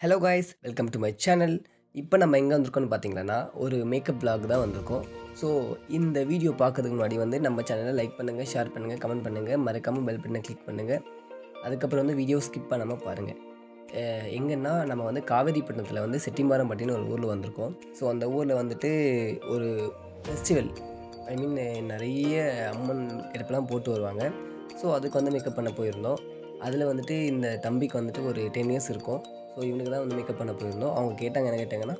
Hello guys, welcome to my channel. இப்போ நம்ம எங்கே வந்திருக்கோம்னு பார்த்தீங்கன்னா, ஒரு மேக்கப் vlog தான் வந்திருக்கோம். ஸோ இந்த வீடியோ பார்க்கறதுக்கு முன்னாடி வந்து நம்ம சேனலை லைக் பண்ணுங்கள், ஷேர் பண்ணுங்கள், கமெண்ட் பண்ணுங்கள், மறக்காமல் பெல் பட்டனை கிளிக் பண்ணுங்கள். அதுக்கப்புறம் வந்து வீடியோ ஸ்கிப் பண்ணாமல் பாருங்கள். எங்கன்னா நம்ம வந்து காவேரிப்பட்டினத்தில் வந்து செட்டிமாரம்பட்டின்னு ஒரு ஊரில் வந்திருக்கோம். ஸோ அந்த ஊரில் வந்துட்டு ஒரு ஃபெஸ்டிவல், ஐ மீன் நிறைய அம்மன் கெட்டப்லாம் போட்டு வருவாங்க. ஸோ அதுக்கு வந்து மேக்கப் பண்ண போயிருந்தோம். அதில் வந்துட்டு இந்த தம்பிக்கு வந்துட்டு ஒரு 10 இயர்ஸ் இருக்கும். ஸோ இவனுக்கு தான் வந்து மேக்கப் பண்ண போயிருந்தோம். அவங்க கேட்டாங்க, என்ன கேட்டாங்கன்னா,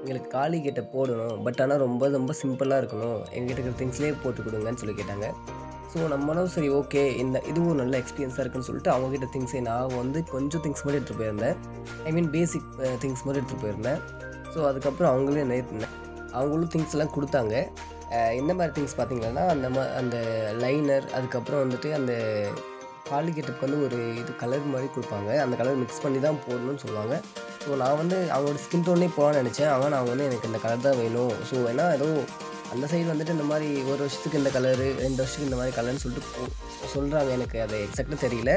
எங்களுக்கு காளி கெட்டப் போடணும். பட் ஆனால் ரொம்ப ரொம்ப சிம்பிளாக இருக்கணும். எங்ககிட்ட இருக்கிற திங்ஸ்லேயே போட்டு கொடுங்கன்னு சொல்லி கேட்டாங்க. ஸோ நம்மளும் சரி ஓகே, இதுவும் நல்ல எக்ஸ்பீரியன்ஸாக இருக்குன்னு சொல்லிட்டு அவங்ககிட்ட திங்ஸே நான் வந்து கொஞ்சம் திங்ஸ் மட்டும் எடுத்துகிட்டு போயிருந்தேன். ஐ மீன் பேசிக் திங்ஸ் மட்டும் எடுத்துகிட்டு போயிருந்தேன். ஸோ அதுக்கப்புறம் அவங்களும் திங்ஸ் எல்லாம் கொடுத்தாங்க. எந்த மாதிரி திங்ஸ் பார்த்தீங்கன்னா, அந்த லைனர், அதுக்கப்புறம் வந்துட்டு அந்த காலி கெட்டப்புக்கு வந்து ஒரு கலர் மாதிரி கொடுப்பாங்க. அந்த கலர் மிக்ஸ் பண்ணி தான் போடணும்னு சொல்லுவாங்க. ஸோ நான் வந்து அவங்களோட ஸ்கின் டோனே போகலான்னு நினச்சேன். ஆனால் நான் வந்து எனக்கு இந்த கலர் தான் வேணும். ஸோ ஏன்னா ஏதோ அந்த சைடு வந்துட்டு இந்த மாதிரி 1 வருஷத்துக்கு இந்த கலரு, 2 வருஷத்துக்கு இந்த மாதிரி கலர்னு சொல்லிட்டு சொல்கிறாங்க. எனக்கு அது எக்ஸாக்டாக தெரியல.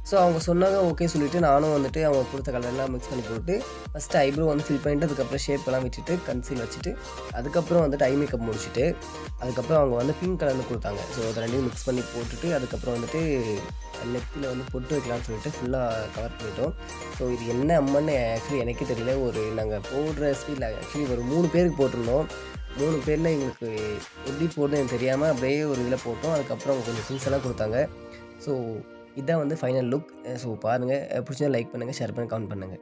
ஸோ அவங்க சொன்னாங்க, ஓகே சொல்லிவிட்டு நானும் வந்துட்டு அவங்க கொடுத்த கலர்லாம் மிக்ஸ் பண்ணி போட்டு ஃபஸ்ட்டு ஐப்ரோ வந்து ஃபில் பண்ணிட்டு, அதுக்கப்புறம் ஷேப்பெல்லாம் விட்டுட்டு கன்சீல் வச்சுட்டு, அதுக்கப்புறம் வந்துட்டு ஐ மேக்கப் முடிச்சுட்டு, அதுக்கப்புறம் அவங்க வந்து பிங்க் கலரில் கொடுத்தாங்க. ஸோ அது ரெண்டையும் மிக்ஸ் பண்ணி போட்டுட்டு, அதுக்கப்புறம் வந்துட்டு நெத்தியில் வந்து பொட்டு வைக்கலாம்னு சொல்லிட்டு ஃபுல்லாக கவர் பண்ணிட்டோம். ஸோ இது என்ன அம்மன்னு ஆக்சுவலி எனக்கே தெரியல. நாங்கள் போடுற ஸ்பீடில் ஆக்சுவலி ஒரு 3 பேருக்கு போட்டிருந்தோம். 3 பேரில் எங்களுக்கு எப்படி போடணும்னு எனக்கு தெரியாமல் அப்படியே ஒரு இதில் போட்டோம். அதுக்கப்புறம் அவங்க கொஞ்சம் திங்ஸ் எல்லாம் கொடுத்தாங்க. ஸோ இதான் வந்து ஃபைனல் லுக். ஸோ பாருங்கள், பிடிச்சா லைக் பண்ணுங்கள், ஷேர் பண்ணுங்கள், கமெண்ட் பண்ணுங்கள்.